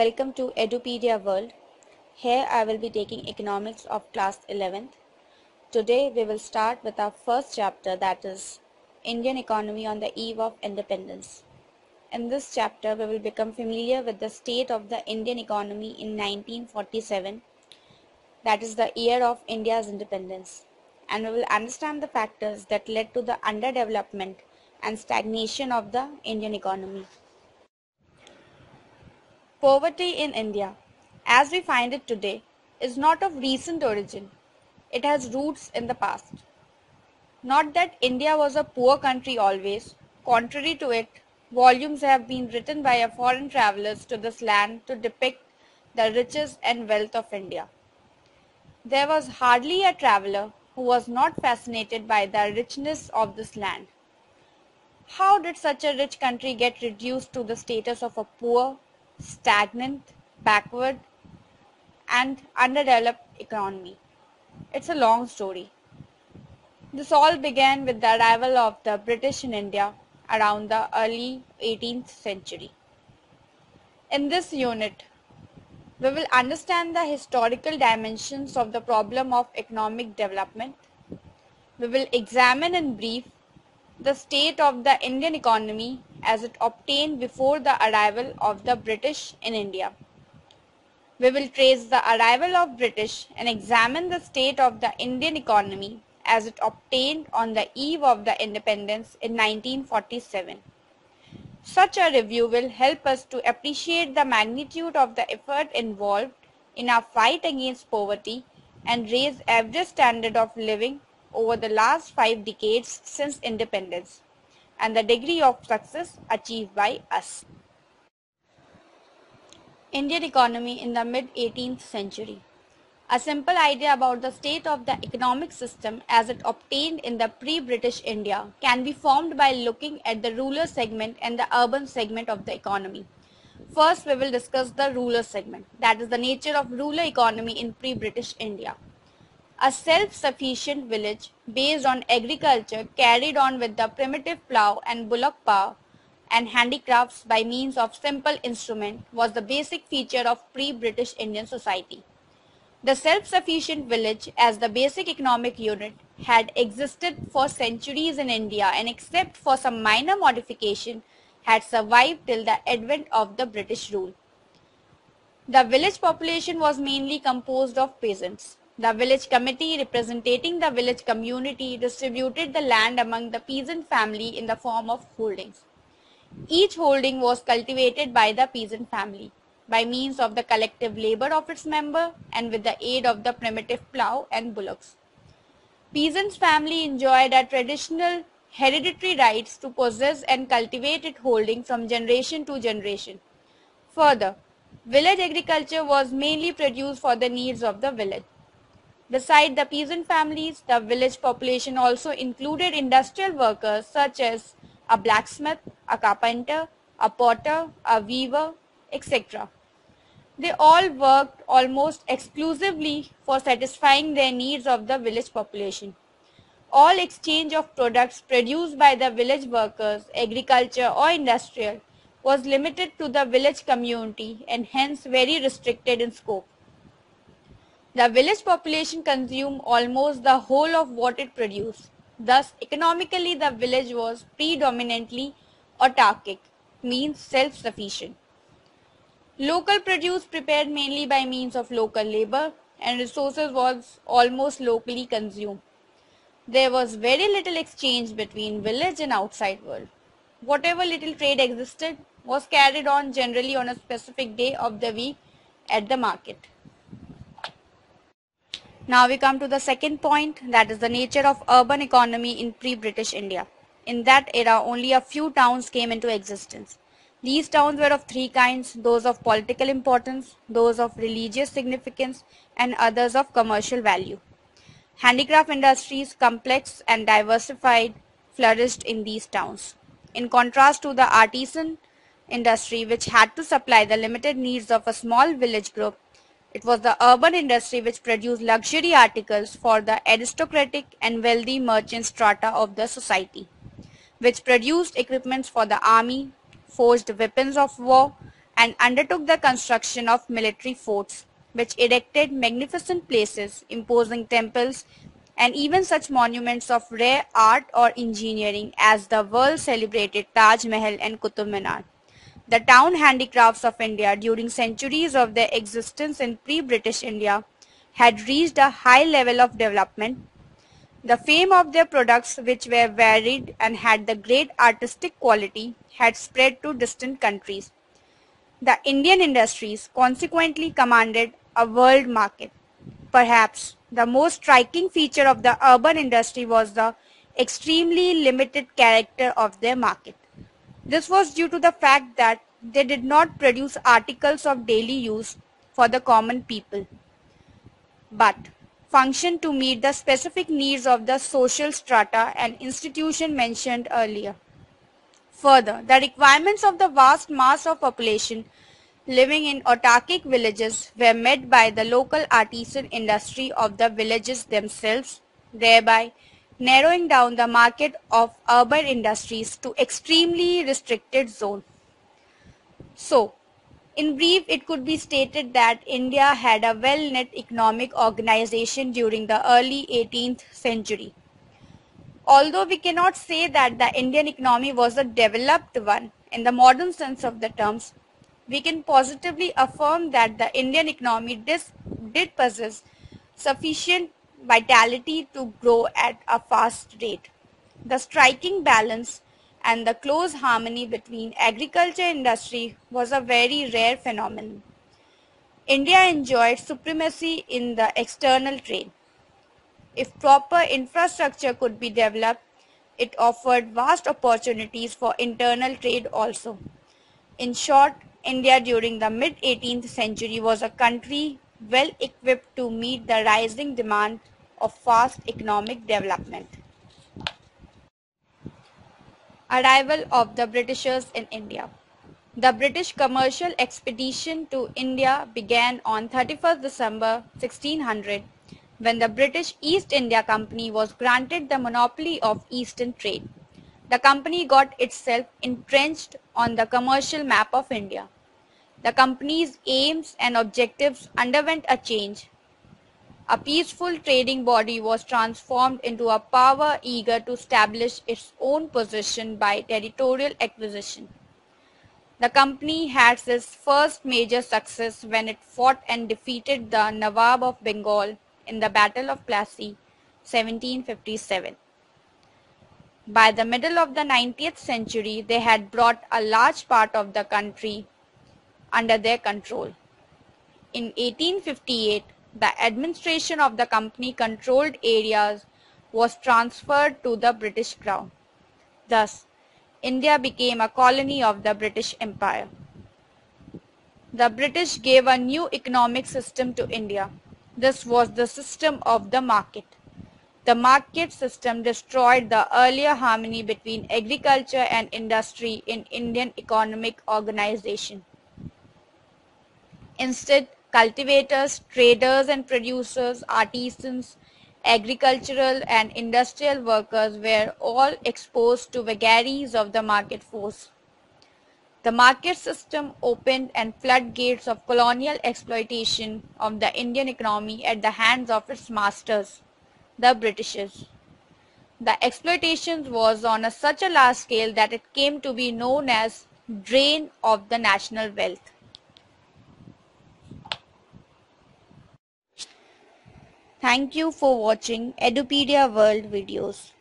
Welcome to Edupedia World. Here I will be taking economics of class 11th. Today we will start with our first chapter, that is Indian economy on the eve of independence. In this chapter we will become familiar with the state of the Indian economy in 1947, that is the year of India's independence, and we will understand the factors that led to the underdevelopment and stagnation of the Indian economy. Poverty in India, as we find it today, is not of recent origin. It has roots in the past. Not that India was a poor country always. Contrary to it, volumes have been written by foreign travelers to this land to depict the riches and wealth of India. There was hardly a traveler who was not fascinated by the richness of this land. How did such a rich country get reduced to the status of a poor, stagnant, backward, and underdeveloped economy? It's a long story. This all began with the arrival of the British in India around the early 18th century. In this unit, we will understand the historical dimensions of the problem of economic development. We will examine in brief the state of the Indian economy as it obtained before the arrival of the British in India. We will trace the arrival of British and examine the state of the Indian economy as it obtained on the eve of the independence in 1947. Such a review will help us to appreciate the magnitude of the effort involved in our fight against poverty and raise average standard of living over the last 5 decades since independence, and the degree of success achieved by us. Indian economy in the mid-18th century. A simple idea about the state of the economic system as it obtained in the pre-British India can be formed by looking at the rural segment and the urban segment of the economy. First, we will discuss the rural segment, that is the nature of rural economy in pre-British India. A self-sufficient village based on agriculture carried on with the primitive plough and bullock power and handicrafts by means of simple instrument was the basic feature of pre-British Indian society. The self-sufficient village as the basic economic unit had existed for centuries in India and except for some minor modification had survived till the advent of the British rule. The village population was mainly composed of peasants. The village committee representing the village community distributed the land among the peasant family in the form of holdings. Each holding was cultivated by the peasant family by means of the collective labor of its member and with the aid of the primitive plough and bullocks. Peasants' family enjoyed a traditional hereditary rights to possess and cultivate its holding from generation to generation. Further, village agriculture was mainly produced for the needs of the village. Beside the peasant families, the village population also included industrial workers such as a blacksmith, a carpenter, a potter, a weaver, etc. They all worked almost exclusively for satisfying their needs of the village population. All exchange of products produced by the village workers, agriculture or industrial, was limited to the village community and hence very restricted in scope. The village population consumed almost the whole of what it produced. Thus, economically the village was predominantly autarkic, means self-sufficient. Local produce prepared mainly by means of local labor and resources was almost locally consumed. There was very little exchange between village and outside world. Whatever little trade existed was carried on generally on a specific day of the week at the market. Now we come to the second point, that is the nature of urban economy in pre-British India. In that era, only a few towns came into existence. These towns were of three kinds, those of political importance, those of religious significance, and others of commercial value. Handicraft industries, complex and diversified, flourished in these towns. In contrast to the artisan industry, which had to supply the limited needs of a small village group, it was the urban industry which produced luxury articles for the aristocratic and wealthy merchant strata of the society, which produced equipments for the army, forged weapons of war, and undertook the construction of military forts, which erected magnificent places, imposing temples, and even such monuments of rare art or engineering as the world-celebrated Taj Mahal and Qutub Minar. The town handicrafts of India during centuries of their existence in pre-British India had reached a high level of development. The fame of their products, which were varied and had the great artistic quality, had spread to distant countries. The Indian industries consequently commanded a world market. Perhaps the most striking feature of the urban industry was the extremely limited character of their market. This was due to the fact that they did not produce articles of daily use for the common people, but functioned to meet the specific needs of the social strata and institution mentioned earlier. Further, the requirements of the vast mass of population living in autarkic villages were met by the local artisan industry of the villages themselves, thereby narrowing down the market of urban industries to extremely restricted zones. So, in brief, it could be stated that India had a well-knit economic organization during the early 18th century. Although we cannot say that the Indian economy was a developed one in the modern sense of the terms, we can positively affirm that the Indian economy did possess sufficient vitality to grow at a fast rate. The striking balance and the close harmony between agriculture and industry was a very rare phenomenon. India enjoyed supremacy in the external trade. If proper infrastructure could be developed, it offered vast opportunities for internal trade also. In short, India during the mid-18th century was a country well equipped to meet the rising demand of fast economic development. Arrival of the Britishers in India. The British commercial expedition to India began on 31st December 1600 when the British East India Company was granted the monopoly of eastern trade. The company got itself entrenched on the commercial map of India. The company's aims and objectives underwent a change. A peaceful trading body was transformed into a power eager to establish its own position by territorial acquisition. The company had its first major success when it fought and defeated the Nawab of Bengal in the Battle of Plassey, 1757. By the middle of the 19th century, they had brought a large part of the country under their control. In 1858, the administration of the company-controlled areas was transferred to the British Crown. Thus, India became a colony of the British Empire. The British gave a new economic system to India. This was the system of the market. The market system destroyed the earlier harmony between agriculture and industry in Indian economic organization. Instead, cultivators, traders and producers, artisans, agricultural and industrial workers were all exposed to vagaries of the market force. The market system opened and floodgates of colonial exploitation of the Indian economy at the hands of its masters, the Britishers. The exploitation was on such a large scale that it came to be known as drain of the national wealth. Thank you for watching Edupedia World videos.